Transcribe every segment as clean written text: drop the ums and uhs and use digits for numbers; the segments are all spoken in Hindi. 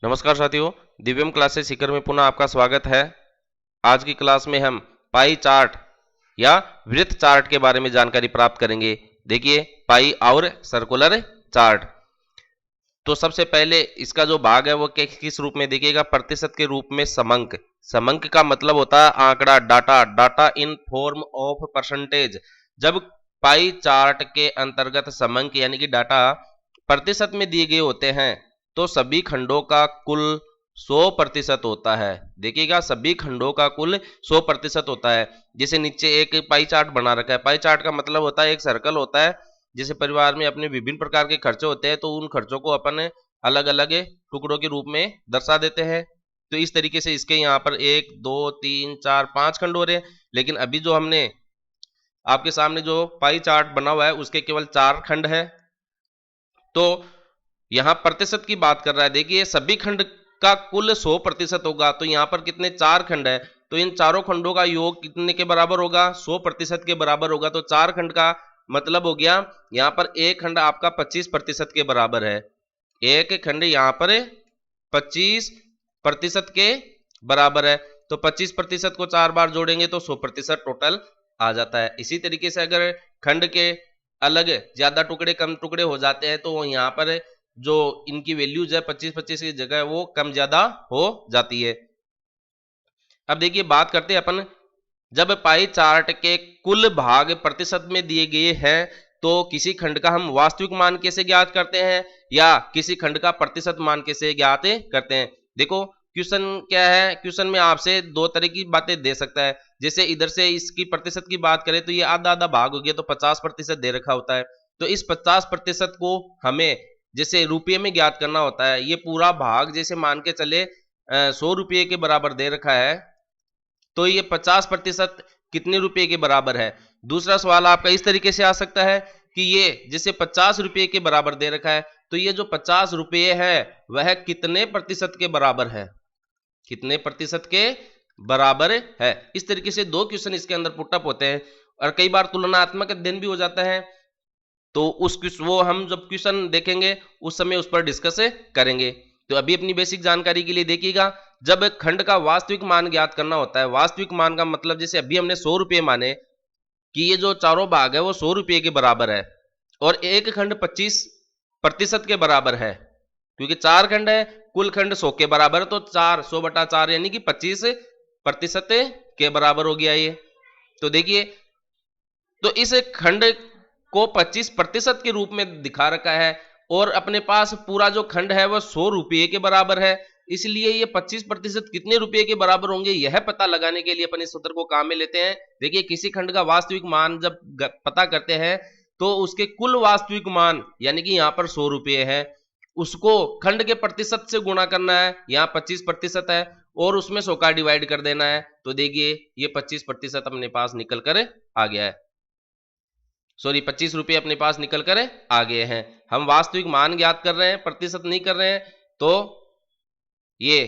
नमस्कार साथियों, दिव्यम क्लासेस सीकर में पुनः आपका स्वागत है। आज की क्लास में हम पाई चार्ट या वृत्त चार्ट के बारे में जानकारी प्राप्त करेंगे। देखिए, पाई और सर्कुलर चार्ट। तो सबसे पहले इसका जो भाग है वो किस रूप में देखिएगा, प्रतिशत के रूप में समंक। समंक का मतलब होता है आंकड़ा, data, data in form of percentage. जब पाई चार्ट के अंतर्गत समंक यानी कि डाटा प्रतिशत में दिए गए होते हैं तो सभी खंडों का कुल 100% होता है। देखिएगा, सभी खंडों का कुल 100% होता है। जैसे नीचे एक पाई चार्ट बना रखा है। पाई चार्ट का मतलब होता है एक सर्कल होता है। जैसे परिवार में अपने विभिन्न प्रकार के खर्चे होते हैं तो उन खर्चों को अपन अलग अलग टुकड़ों के रूप में दर्शा देते हैं। तो इस तरीके से इसके यहाँ पर 1 2 3 4 5 खंड हो रहे हैं, लेकिन अभी जो हमने आपके सामने जो पाई चार्ट बना हुआ है उसके केवल 4 खंड है। तो यहां प्रतिशत की बात कर रहा है। देखिए, सभी खंड का कुल 100% होगा, तो यहां पर कितने 4 खंड है, तो इन चारों खंडों का योग कितने के बराबर होगा, 100% के बराबर होगा। तो 4 खंड का मतलब हो गया यहां पर एक खंड आपका 25% के बराबर है। एक खंड यहां पर 25% के बराबर है। तो 25% को 4 बार जोड़ेंगे तो 100% टोटल आ जाता है। इसी तरीके से अगर खंड के अलग ज्यादा टुकड़े कम टुकड़े हो जाते हैं तो यहाँ पर जो इनकी वैल्यूज है 25-25 की जगह वो कम ज्यादा हो जाती है। अब देखिए, बात करते हैं अपन, जब पाई चार्ट के कुल भाग प्रतिशत में दिए गए हैं तो किसी खंड का हम वास्तविक मान कैसे ज्ञात करते हैं या किसी खंड का प्रतिशत मान कैसे ज्ञात करते हैं। देखो, क्वेश्चन क्या है, क्वेश्चन में आपसे दो तरह की बातें दे सकता है। जैसे इधर से इसकी प्रतिशत की बात करें तो ये आधा आधा भाग हो गया, तो 50% दे रखा होता है। तो इस 50% को हमें जैसे रुपये में ज्ञात करना होता है। ये पूरा भाग जैसे मान के चले 100 रुपये के बराबर दे रखा है, तो ये 50% कितने रुपए के बराबर है। दूसरा सवाल आपका इस तरीके से आ सकता है कि ये जैसे 50 रुपये के बराबर दे रखा है, तो ये जो 50 रुपये है वह कितने प्रतिशत के बराबर है, कितने प्रतिशत के बराबर है। इस तरीके से दो क्वेश्चन इसके अंदर पुटअप होते हैं और कई बार तुलनात्मक अध्ययन भी हो जाता है। तो वो हम जब क्वेश्चन देखेंगे उस समय उस पर डिस्कस करेंगे। तो अभी अपनी बेसिक जानकारी के लिए देखिएगा, जब खंड का वास्तविक मान ज्ञात करना होता है, वास्तविक मान का मतलब जैसे अभी हमने 100 रुपये माने कि ये जो चारों भाग है वो 100 रुपये के बराबर है और एक खंड 25% के बराबर है, क्योंकि 4 खंड है, कुल खंड 100 के बराबर है, तो 100/4 यानी कि 25% के बराबर हो गया ये। तो देखिए, तो इस खंड को 25% के रूप में दिखा रखा है और अपने पास पूरा जो खंड है वह 100 रुपये के बराबर है। इसलिए ये 25% कितने रुपए के बराबर होंगे यह पता लगाने के लिए अपन इस सूत्र को काम में लेते हैं। देखिए, किसी खंड का वास्तविक मान जब पता करते हैं तो उसके कुल वास्तविक मान यानी कि यहाँ पर 100 रुपये है, उसको खंड के प्रतिशत से गुणा करना है। यहाँ 25% है और उसमें 100 का डिवाइड कर देना है। तो देखिए, ये 25% अपने पास निकल कर आ गया है। सॉरी, 25 रुपये अपने पास निकल कर आ गए हैं। हम वास्तविक मान ज्ञात कर रहे हैं, प्रतिशत नहीं कर रहे हैं, तो ये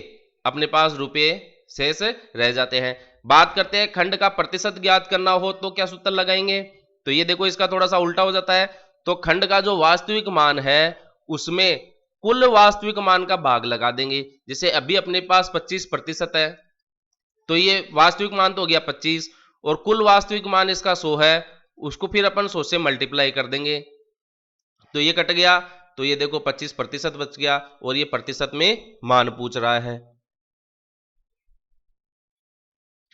अपने पास रुपये शेष रह जाते हैं। बात करते हैं खंड का प्रतिशत ज्ञात करना हो तो क्या सूत्र लगाएंगे। तो ये देखो, इसका थोड़ा सा उल्टा हो जाता है। तो खंड का जो वास्तविक मान है उसमें कुल वास्तविक मान का भाग लगा देंगे। जैसे अभी अपने पास 25% है, तो ये वास्तविक मान तो हो गया 25 और कुल वास्तविक मान इसका 100 है, उसको फिर अपन 100 से मल्टीप्लाई कर देंगे, तो ये कट गया। तो ये देखो 25% बच गया और ये प्रतिशत में मान पूछ रहा है।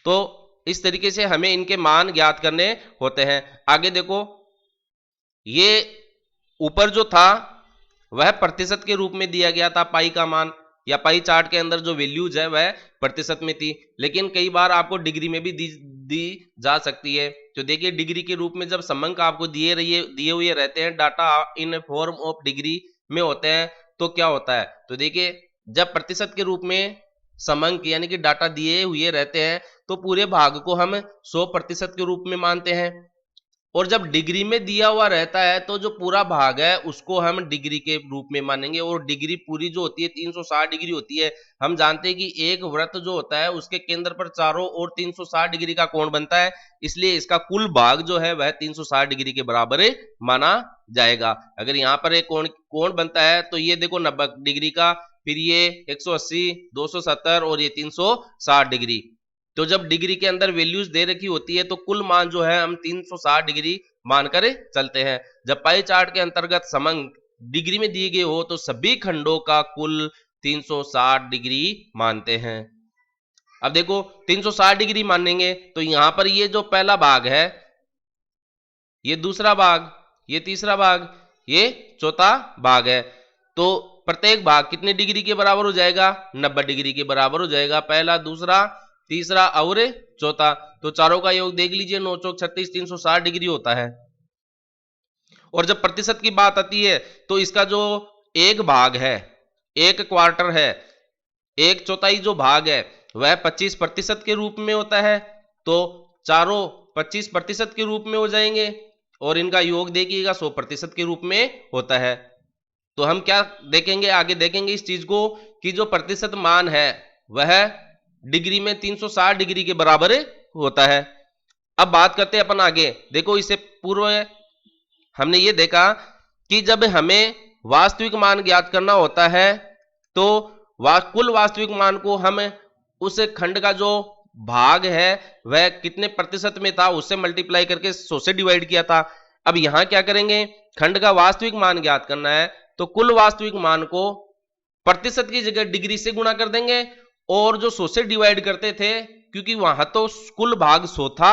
तो इस तरीके से हमें इनके मान ज्ञात करने होते हैं। आगे देखो, ये ऊपर जो था वह प्रतिशत के रूप में दिया गया था, पाई का मान या पाई चार्ट के अंदर जो वैल्यूज है वह प्रतिशत में थी, लेकिन कई बार आपको डिग्री में भी दी जा सकती है। तो देखिए, डिग्री के रूप में जब समंक आपको दिए हुए रहते हैं, data in form of degree में होते हैं, तो क्या होता है। तो देखिए, जब प्रतिशत के रूप में समंक यानी कि डाटा दिए हुए रहते हैं तो पूरे भाग को हम 100% के रूप में मानते हैं, और जब डिग्री में दिया हुआ रहता है तो जो पूरा भाग है उसको हम डिग्री के रूप में मानेंगे। और डिग्री पूरी जो होती है 360 डिग्री होती है। हम जानते हैं कि एक वृत्त जो होता है उसके केंद्र पर चारों ओर 360 डिग्री का कोण बनता है, इसलिए इसका कुल भाग जो है वह 360 डिग्री के बराबर माना जाएगा। अगर यहाँ पर एक कोण कोण बनता है तो ये देखो 90 डिग्री का, फिर ये 180, 270 और ये 360 डिग्री। तो जब डिग्री के अंदर वैल्यूज दे रखी होती है तो कुल मान जो है हम 360 डिग्री मानकर चलते हैं। जब पाई चार्ट के अंतर्गत समंक डिग्री में दिए गए हो तो सभी खंडों का कुल 360 डिग्री मानते हैं। अब देखो 360 डिग्री मानेंगे तो यहां पर ये जो पहला भाग है, ये दूसरा भाग, ये तीसरा भाग, ये चौथा भाग है, तो प्रत्येक भाग कितने डिग्री के बराबर हो जाएगा? 90 डिग्री के बराबर हो जाएगा। पहला, दूसरा, तीसरा और चौथा। तो चारों का योग देख लीजिए, 9 चौक 36, 360 डिग्री होता है। और जब प्रतिशत की बात आती है तो इसका जो एक भाग है, एक क्वार्टर है, एक चौथाई जो भाग है वह 25% के रूप में होता है। तो चारों 25% के रूप में हो जाएंगे और इनका योग देखिएगा 100% के रूप में होता है। तो हम क्या देखेंगे, आगे देखेंगे इस चीज को कि जो प्रतिशत मान है वह डिग्री में 360 डिग्री के बराबर होता है। अब बात करते हैं अपन आगे। देखो इससे पूर्व हमने ये देखा कि जब हमें वास्तविक मान ज्ञात करना होता है तो कुल वास्तविक मान को हम उस खंड का जो भाग है वह कितने प्रतिशत में था उससे मल्टीप्लाई करके 100 से डिवाइड किया था। अब यहां क्या करेंगे, खंड का वास्तविक मान ज्ञात करना है तो कुल वास्तविक मान को प्रतिशत की जगह डिग्री से गुणा कर देंगे और जो 100 से डिवाइड करते थे, क्योंकि वहां तो कुल भाग 100 था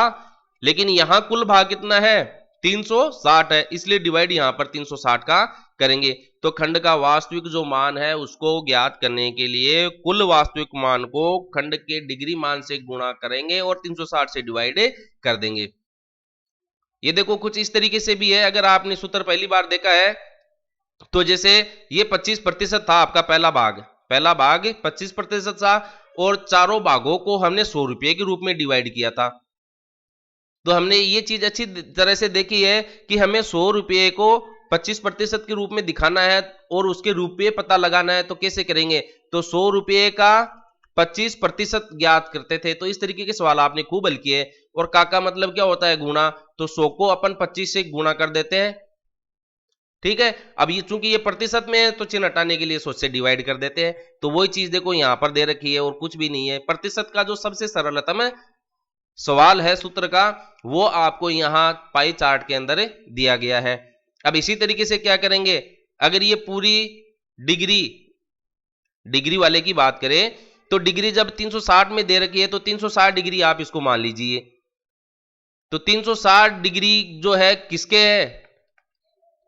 लेकिन यहां कुल भाग कितना है, 360 है, इसलिए डिवाइड यहां पर 360 का करेंगे। तो खंड का वास्तविक जो मान है उसको ज्ञात करने के लिए कुल वास्तविक मान को खंड के डिग्री मान से गुणा करेंगे और 360 से डिवाइड कर देंगे। ये देखो कुछ इस तरीके से भी है। अगर आपने सूत्र पहली बार देखा है तो जैसे ये 25% था आपका पहला भाग 25% था और चारों भागों को हमने 100 रुपये के रूप में डिवाइड किया था। तो हमने ये चीज अच्छी तरह से देखी है कि हमें 100 रुपये को 25% के रूप में दिखाना है और उसके रुपये पता लगाना है। तो कैसे करेंगे, तो 100 रुपये का 25% ज्ञात करते थे। तो इस तरीके के सवाल आपने खूब हल किए। और का मतलब क्या होता है, गुणा। तो 100 को अपन 25 से गुणा कर देते हैं, ठीक है। अब ये चूंकि ये प्रतिशत में है तो चिन्ह हटाने के लिए 100 से डिवाइड कर देते हैं। तो वही चीज देखो यहां पर दे रखी है और कुछ भी नहीं है। प्रतिशत का जो सबसे सरलतम सवाल है सूत्र का वो आपको यहां पाई चार्ट के अंदर दिया गया है। अब इसी तरीके से क्या करेंगे, अगर ये पूरी डिग्री वाले की बात करें तो डिग्री जब 360 में दे रखी है तो 360 डिग्री आप इसको मान लीजिए। तो 360 डिग्री जो है किसके है,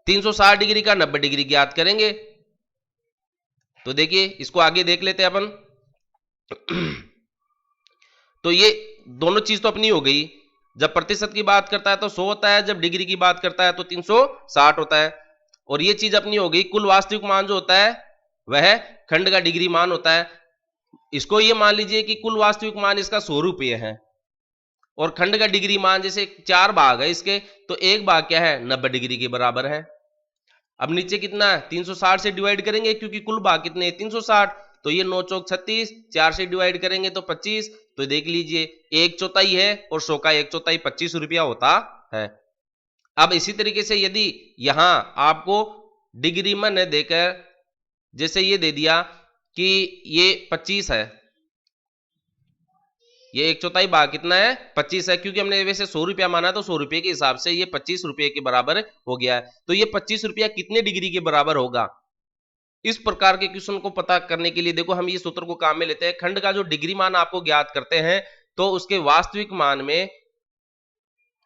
360 डिग्री का 90 डिग्री ज्ञात करेंगे। तो देखिए इसको आगे देख लेते हैं अपन। तो ये दोनों चीज तो अपनी हो गई। जब प्रतिशत की बात करता है तो 100 होता है, जब डिग्री की बात करता है तो 360 होता है। और ये चीज अपनी हो गई। कुल वास्तविक मान जो होता है वह खंड का डिग्री मान होता है। इसको ये मान लीजिए कि कुल वास्तविक मान इसका 100 रुपये है और खंड का डिग्री मान जैसे 4 भाग है इसके, तो एक भाग क्या है, 90 डिग्री के बराबर है। अब नीचे कितना है, 360 से डिवाइड करेंगे क्योंकि कुल भाग कितने हैं, 360। तो ये 9 चौक 36, 4 से डिवाइड करेंगे तो 25। तो देख लीजिए एक चौथाई है और 100 का एक चौथाई 25 रुपया होता है। अब इसी तरीके से यदि यहां आपको डिग्री में न देकर जैसे ये दे दिया कि ये 25 है, ये एक चौथाई भाग कितना है, 25 है, क्योंकि हमने वैसे 100 रुपया माना तो 100 रुपये के हिसाब से ये 25 रुपये के बराबर हो गया है। तो ये 25 रुपया कितने डिग्री के बराबर होगा, इस प्रकार के क्वेश्चन को पता करने के लिए देखो हम ये सूत्र को काम में लेते हैं। खंड का जो डिग्री मान आपको ज्ञात करते हैं तो उसके वास्तविक मान में,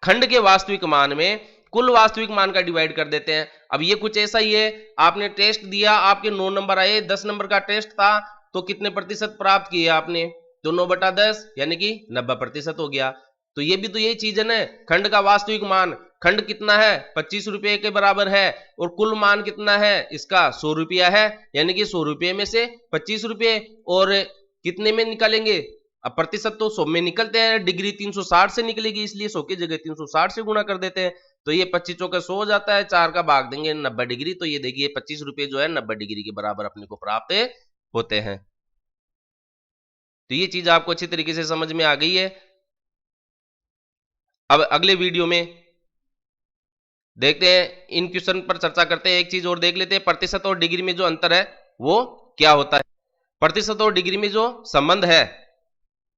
खंड के वास्तविक मान में कुल वास्तविक मान का डिवाइड कर देते हैं। अब ये कुछ ऐसा ही है, आपने टेस्ट दिया, आपके 9 नंबर आए, 10 नंबर का टेस्ट था तो कितने प्रतिशत प्राप्त किए आपने, तो 9/10 यानी कि 90% हो गया। तो ये भी तो यही चीज है ना, खंड का वास्तविक मान, खंड कितना है, 25 रुपये के बराबर है और कुल मान कितना है इसका, 100 रुपया है, यानी कि 100 रुपये में से 25 रुपये और कितने में निकालेंगे, अब प्रतिशत तो 100 में निकलते हैं, डिग्री 360 से निकलेगी, इसलिए 100 की जगह 360 से गुणा कर देते हैं। तो ये 25 चौका 100 हो जाता है, 4 का भाग देंगे 90 डिग्री। तो ये देखिए 25 रुपये जो है 90 डिग्री के बराबर अपने को प्राप्त होते हैं। तो ये चीज आपको अच्छी तरीके से समझ में आ गई है। अब अगले वीडियो में देखते हैं, इन क्वेश्चन पर चर्चा करते हैं। एक चीज और देख लेते हैं, प्रतिशत और डिग्री में जो अंतर है वो क्या होता है। प्रतिशत और डिग्री में जो संबंध है,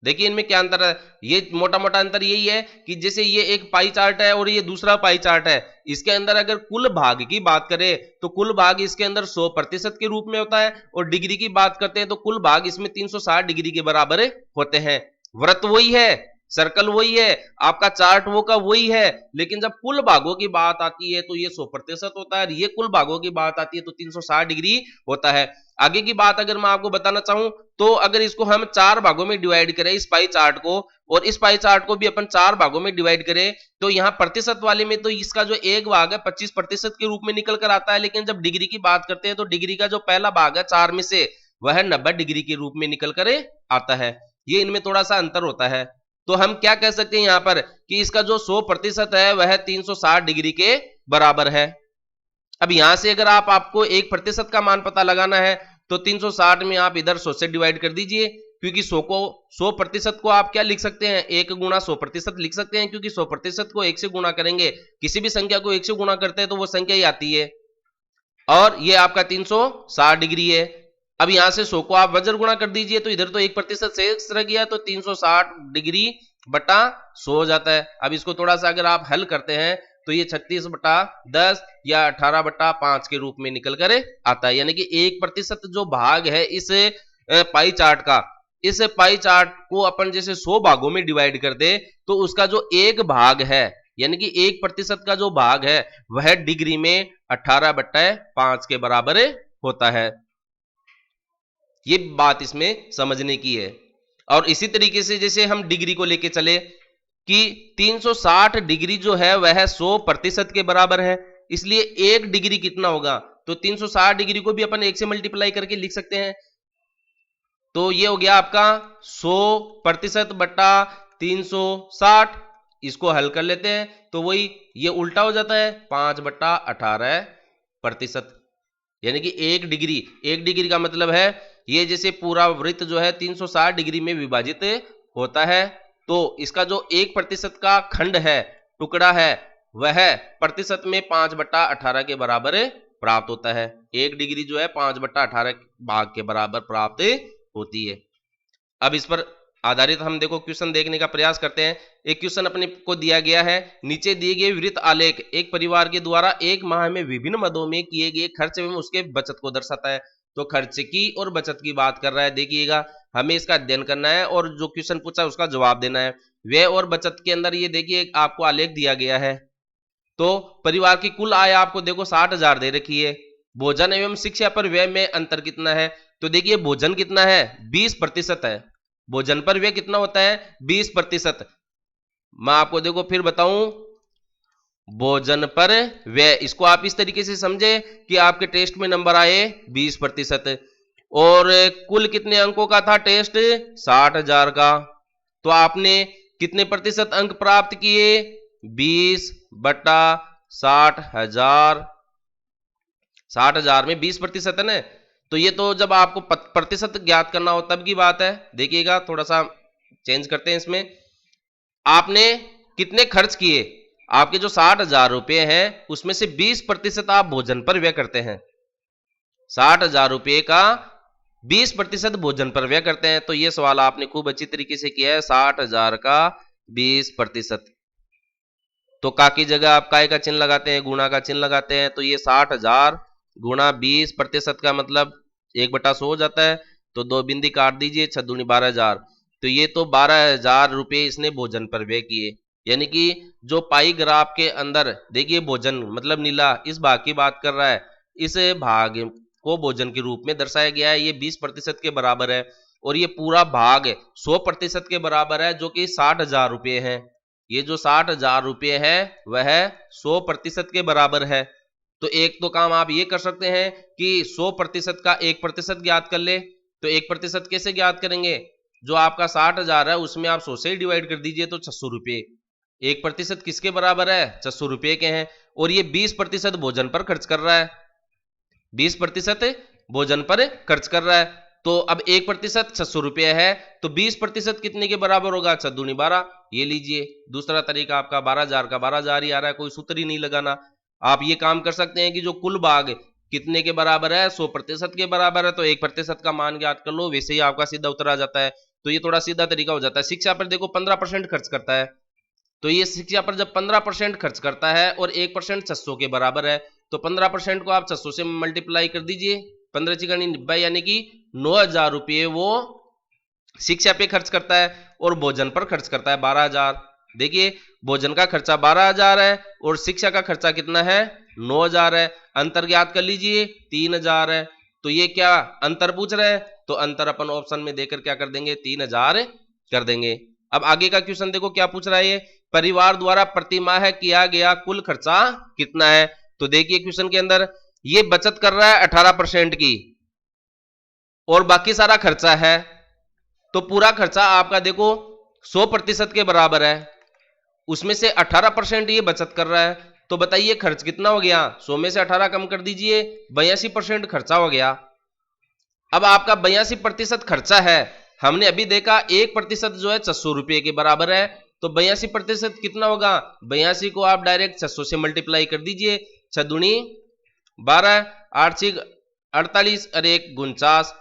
देखिए इनमें क्या अंतर है। ये मोटा मोटा अंतर यही है कि जैसे ये एक पाई चार्ट है और ये दूसरा पाई चार्ट है, इसके अंदर अगर कुल भाग की बात करें तो कुल भाग इसके अंदर 100% के रूप में होता है, और डिग्री की बात करते हैं तो कुल भाग इसमें 360 डिग्री के बराबर होते हैं। वृत्त वही है, सर्कल वही है, आपका चार्ट वो का वही है, लेकिन जब कुल भागों की बात आती है तो ये 100% होता है, ये कुल भागों की बात आती है तो 360 डिग्री होता है। आगे की बात अगर मैं आपको बताना चाहूं तो अगर इसको हम 4 भागों में डिवाइड करें इस पाई चार्ट को, और इस पाई चार्ट को भी अपन 4 भागों में डिवाइड करें, तो यहाँ प्रतिशत वाले में तो इसका जो एक भाग है 25% के रूप में निकल कर आता है, लेकिन जब डिग्री की बात करते हैं तो डिग्री का जो पहला भाग है 4 में से, वह 90 डिग्री के रूप में निकल कर आता है। ये इनमें थोड़ा सा अंतर होता है। तो हम क्या कह सकते हैं यहाँ पर कि इसका जो 100% है वह 360 डिग्री के बराबर है। अब यहां से अगर आपको 1% का मान पता लगाना है तो 360 में आप इधर 100 से डिवाइड कर दीजिए, क्योंकि 100% को आप क्या लिख सकते हैं, 1 गुणा 100% लिख सकते हैं, क्योंकि 100% को 1 से गुणा करेंगे, किसी भी संख्या को 1 से गुणा करते हैं तो वो संख्या ही आती है, और ये आपका 360 डिग्री है। अब यहां से 100 को आप वज्र गुणा कर दीजिए तो इधर तो 1% शेष रह गया, तो 360 डिग्री बटा 100 हो जाता है। अब इसको थोड़ा सा अगर आप हल करते हैं तो ये 36/10 या 18/5 के रूप में निकल कर आता है, यानी कि 1% जो भाग है इस पाई चार्ट का, इस पाई चार्ट को अपन जैसे 100 भागों में डिवाइड कर दे तो उसका जो एक भाग है, यानी कि 1% का जो भाग है वह डिग्री में 18/5 के बराबर होता है। ये बात इसमें समझने की है। और इसी तरीके से जैसे हम डिग्री को लेके चले कि 360 डिग्री जो है वह 100% के बराबर है, इसलिए 1 डिग्री कितना होगा, तो 360 डिग्री को भी अपन 1 से मल्टीप्लाई करके लिख सकते हैं। तो ये हो गया आपका 100% बटा 360, इसको हल कर लेते हैं तो वही ये उल्टा हो जाता है 5/18%, यानी कि 1 डिग्री का मतलब है ये जैसे पूरा वृत्त जो है 360 डिग्री में विभाजित होता है, तो इसका जो 1% का खंड है, टुकड़ा है, वह प्रतिशत में 5/18 के बराबर प्राप्त होता है। 1 डिग्री जो है 5/18 भाग के बराबर प्राप्त होती है। अब इस पर आधारित हम देखो क्वेश्चन देखने का प्रयास करते हैं। एक क्वेश्चन अपने को दिया गया है, नीचे दिए गए वृत्त आलेख एक परिवार के द्वारा एक माह में विभिन्न मदों में किए गए खर्च एवं उसके बचत को दर्शाता है। तो खर्च की और बचत की बात कर रहा है, देखिएगा हमें इसका अध्ययन करना है और जो क्वेश्चन पूछा है उसका जवाब देना है। व्यय और बचत के अंदर ये देखिए आपको आलेख दिया गया है, तो परिवार की कुल आय आपको देखो 60,000 दे रखी है, भोजन एवं शिक्षा पर व्यय में अंतर कितना है, तो देखिए भोजन कितना है 20% है, भोजन पर व्यय कितना होता है 20%। मैं आपको देखो फिर बताऊं, भोजन पर व्यय, इसको आप इस तरीके से समझे कि आपके टेस्ट में नंबर आए 20%, और कुल कितने अंकों का था टेस्ट 60,000 का, तो आपने कितने प्रतिशत अंक प्राप्त किए 20/60,000, 60,000 में 20% है ना, तो ये तो जब आपको प्रतिशत ज्ञात करना हो तब की बात है। देखिएगा थोड़ा सा चेंज करते हैं इसमें, आपने कितने खर्च किए, आपके जो 60,000 रुपए हैं उसमें से 20% आप भोजन पर व्यय करते हैं, 60,000 रुपए का 20% भोजन पर व्यय करते हैं, तो ये सवाल आपने खूब अच्छी तरीके से किया है, 60,000 का 20%, तो का की जगह आप काय का चिन्ह लगाते हैं, गुणा का चिन्ह लगाते हैं, तो ये 60,000 गुणा 20% का मतलब 1/100 हो जाता है, तो 2 बिंदी काट दीजिए, 6 दूनी 12,000, तो ये तो 12,000 रुपए इसने भोजन पर व्यय किए। यानी कि जो पाई ग्राफ के अंदर देखिए भोजन मतलब नीला इस भाग की बात कर रहा है, इस भाग को भोजन के रूप में दर्शाया गया है, ये 20% के बराबर है, और ये पूरा भाग 100% के बराबर है जो कि 60,000 रुपये है। ये जो 60,000 रुपये है वह 100% के बराबर है। तो एक तो काम आप ये कर सकते हैं कि 100% का 1% ज्ञात कर ले, तो 1% कैसे ज्ञात करेंगे, जो आपका 60,000 है उसमें आप 100 से डिवाइड कर दीजिए तो 600 रुपये, 1% किसके बराबर है 600 रुपये के हैं, और ये 20% भोजन पर खर्च कर रहा है, 20% भोजन पर खर्च कर रहा है, तो अब 1% 600 रुपये है, तो 20% कितने के बराबर होगा 6 दूनी 12, ये लीजिए दूसरा तरीका आपका 12,000 का 12,000 ही आ रहा है, कोई सूत्र ही नहीं लगाना। आप ये काम कर सकते हैं कि जो कुल भाग कितने के बराबर है? 100% के बराबर है। तो 1% का मान ज्ञात कर लो, वैसे ही आपका सीधा उत्तर आ जाता है। तो ये थोड़ा सीधा तरीका हो जाता है। शिक्षा पर देखो 15% खर्च करता है, तो ये शिक्षा पर जब 15% खर्च करता है और 1% 600 के बराबर है, तो 15% को आप 600 से मल्टीप्लाई कर दीजिए, 15 चिकनी 90, यानी कि 9,000 रुपये वो शिक्षा पे खर्च करता है और भोजन पर खर्च करता है 12,000। देखिए भोजन का खर्चा 12,000 है और शिक्षा का खर्चा कितना है? 9,000 है। अंतर ज्ञात कर लीजिए, 3,000 है। तो ये क्या अंतर पूछ रहे हैं, तो अंतर अपन ऑप्शन में देकर क्या कर देंगे? 3,000 कर देंगे। अब आगे का क्वेश्चन देखो क्या पूछ रहा है ये, परिवार द्वारा प्रतिमाह किया गया कुल खर्चा कितना है? तो देखिए क्वेश्चन के अंदर ये बचत कर रहा है 18% की और बाकी सारा खर्चा है, तो पूरा खर्चा आपका देखो 100% के बराबर है, उसमें से 18% ये बचत कर रहा है। तो बताइए खर्च कितना हो गया? 100 में से 18 कम कर दीजिए, 82% खर्चा हो गया। अब आपका 82% खर्चा है, हमने अभी देखा 1% जो है 600 रुपये के बराबर है, तो 82% कितना होगा? 82 को आप डायरेक्ट 600 से मल्टीप्लाई कर दीजिए, 6 दूनी 12, 8 छिक 48 और 1 49,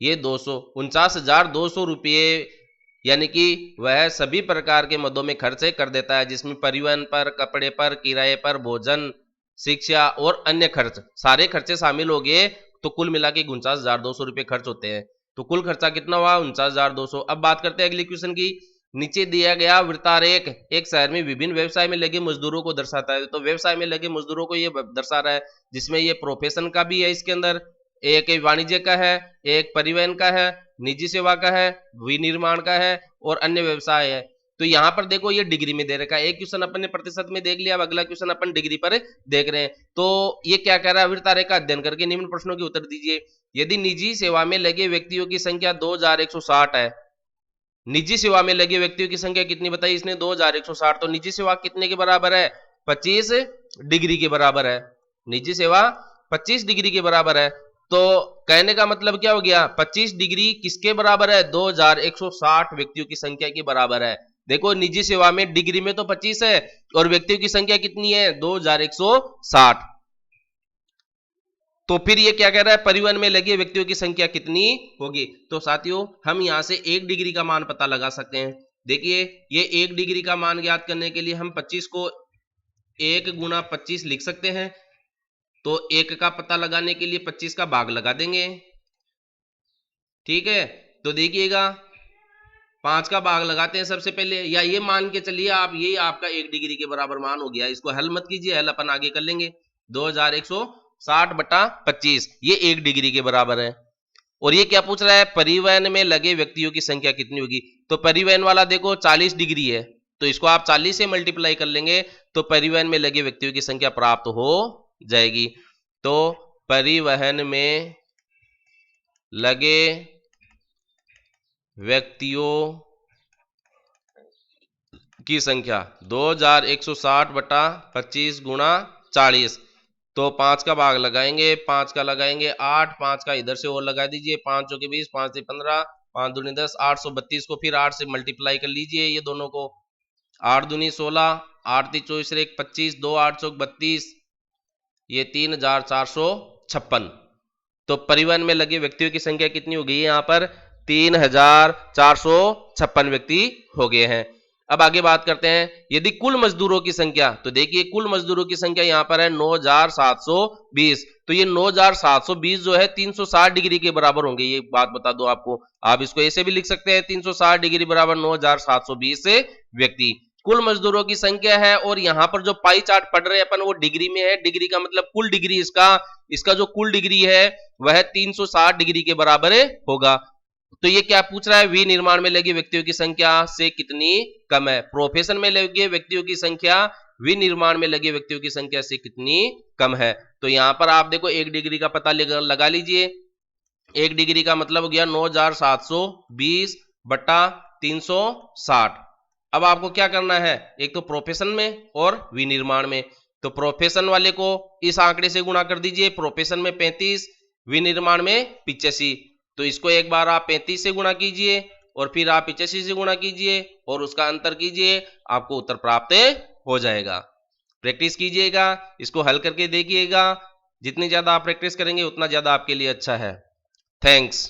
ये 49,200 रुपये, यानी कि वह सभी प्रकार के मदों में खर्चे कर देता है, जिसमें परिवहन पर, कपड़े पर, किराए पर, भोजन, शिक्षा और अन्य खर्च सारे खर्चे शामिल हो गए, तो कुल मिला के 49,200 रुपये खर्च होते हैं। तो कुल खर्चा कितना हुआ? 49,200। अब बात करते हैं अगली क्वेश्चन की। नीचे दिया गया वृत्तारेख एक शहर में विभिन्न व्यवसाय में लगे मजदूरों को दर्शाता है। तो व्यवसाय में लगे मजदूरों को ये दर्शा रहा है, जिसमें ये प्रोफेशन का भी है, इसके अंदर एक वाणिज्य का है, एक परिवहन का है, निजी सेवा का है, विनिर्माण का है और अन्य व्यवसाय है। तो यहां पर देखो ये डिग्री में दे रखा है। एक क्वेश्चन अपन ने प्रतिशत में देख लिया, अब अगला क्वेश्चन अपन डिग्री पर देख रहे हैं। तो ये क्या कह रहा है? वृत्तारेख का अध्ययन करके निम्न प्रश्नों के उत्तर दीजिए। यदि निजी सेवा में लगे व्यक्तियों की संख्या 2160 है, निजी सेवा में लगे व्यक्तियों की संख्या कितनी बताई इसने? 2160। तो निजी सेवा कितने के बराबर है? 25 डिग्री के बराबर है। निजी सेवा 25 डिग्री के बराबर है। तो कहने का मतलब क्या हो गया? 25 डिग्री किसके बराबर है? 2160 व्यक्तियों की संख्या के बराबर है। देखो निजी सेवा में डिग्री में तो 25 है और व्यक्तियों की संख्या कितनी है? 2160। तो फिर ये क्या कह रहा है? परिवहन में लगे व्यक्तियों की संख्या कितनी होगी? तो साथियों हम यहां से 1 डिग्री का मान पता लगा सकते हैं। देखिए ये 1 डिग्री का मान ज्ञात करने के लिए हम 25 को 1 गुना 25 लिख सकते हैं। तो 1 का पता लगाने के लिए 25 का भाग लगा देंगे, ठीक है। तो देखिएगा 5 का भाग लगाते हैं सबसे पहले, या ये मान के चलिए आप, ये आपका 1 डिग्री के बराबर मान हो गया। इसको हल मत कीजिए, हल अपन आगे कर लेंगे। 2160 बटा 25 ये 1 डिग्री के बराबर है। और ये क्या पूछ रहा है? परिवहन में लगे व्यक्तियों की संख्या कितनी होगी? तो परिवहन वाला देखो 40 डिग्री है, तो इसको आप 40 से मल्टीप्लाई कर लेंगे तो परिवहन में लगे व्यक्तियों की संख्या प्राप्त हो जाएगी। तो परिवहन में लगे व्यक्तियों की संख्या 2160 बटा 25 गुणा 40। तो 5 का भाग लगाएंगे, 5 का लगाएंगे 8, 5 का इधर से और लगा दीजिए, 5 चौके 20, 5 से 15, 5 दूनी 10, 832 को फिर 8 से मल्टीप्लाई कर लीजिए ये दोनों को, 8 दूनी 16, 8 ती 24, 1 25, 2 8 चौक 32, ये 3,456। तो परिवहन में लगे व्यक्तियों की संख्या कितनी हो गई? यहाँ पर 3,456 व्यक्ति हो गए हैं। अब आगे बात करते हैं, यदि कुल मजदूरों की संख्या, तो देखिए कुल मजदूरों की संख्या यहाँ पर है 9,720। तो ये 9,720 जो है 360 डिग्री के बराबर होंगे, ये बात बता दो आपको। आप इसको ऐसे भी लिख सकते हैं 360 डिग्री बराबर 9,720 व्यक्ति कुल मजदूरों की संख्या है। और यहां पर जो पाई चार्ट पढ़ रहे हैं अपन वो डिग्री में है, डिग्री का मतलब कुल डिग्री, इसका जो कुल डिग्री है वह 360 डिग्री के बराबर होगा। तो ये क्या पूछ रहा है? विनिर्माण में लगे व्यक्तियों की संख्या से कितनी कम है? प्रोफेशन में लगे व्यक्तियों की संख्या विनिर्माण में लगे व्यक्तियों की संख्या से कितनी कम है? तो यहां पर आप देखो 1 डिग्री का पता लगा लीजिए। 1 डिग्री का मतलब हो गया 9,720 बटा 360। अब आपको क्या करना है? एक तो प्रोफेशन में और विनिर्माण में। तो प्रोफेशन वाले को इस आंकड़े से गुणा कर दीजिए, प्रोफेशन में 35, विनिर्माण में 85। तो इसको एक बार आप 35 से गुणा कीजिए और फिर आप 85 से गुणा कीजिए और उसका अंतर कीजिए, आपको उत्तर प्राप्त हो जाएगा। प्रैक्टिस कीजिएगा, इसको हल करके देखिएगा। जितनी ज़्यादा आप प्रैक्टिस करेंगे उतना ज़्यादा आपके लिए अच्छा है। थैंक्स।